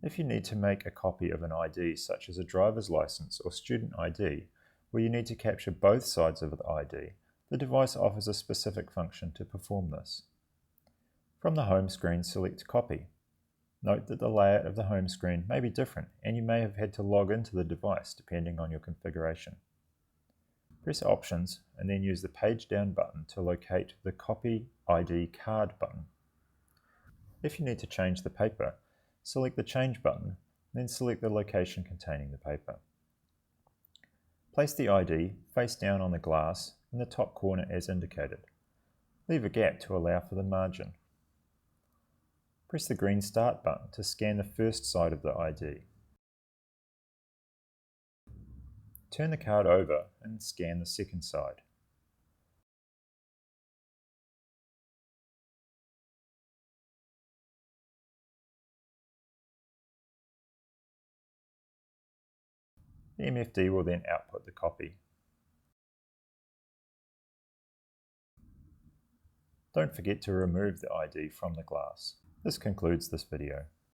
If you need to make a copy of an ID such as a driver's license or student ID, where you need to capture both sides of the ID, the device offers a specific function to perform this. From the home screen, select Copy. Note that the layout of the home screen may be different and you may have had to log into the device depending on your configuration. Press Options and then use the Page Down button to locate the Copy ID Card button. If you need to change the paper, select the Change button, then select the location containing the paper. Place the ID face down on the glass in the top corner as indicated. Leave a gap to allow for the margin. Press the green Start button to scan the first side of the ID. Turn the card over and scan the second side. The MFD will then output the copy. Don't forget to remove the ID from the glass. This concludes this video.